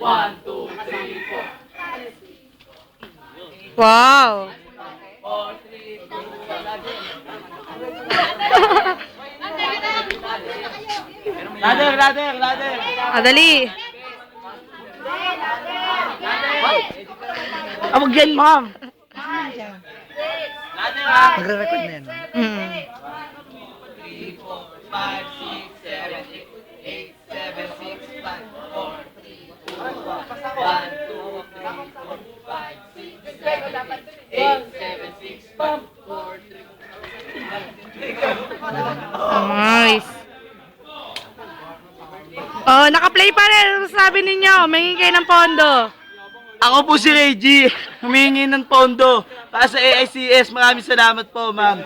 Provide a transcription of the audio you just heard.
One, two, three, four. Wow! 4, 3, 2, 1. Ladder. Adali! Wag yan, ma'am. Ladder ha. Magre-record na yan. Mm. 3, 4, 5, 6, 7, 8, 7, 6, 5, 4, 3, 2, 1. 1, 2, 3, 4, 5, 6, 7, 8, 7, 6, 5, 4, 3. Nice! Oh, naka-play pa rin. Ano sabi ninyo? Mingin kayo ng pondo. Ako po si Reggie, humingi ng pondo para sa AICS. Maraming salamat po, ma'am.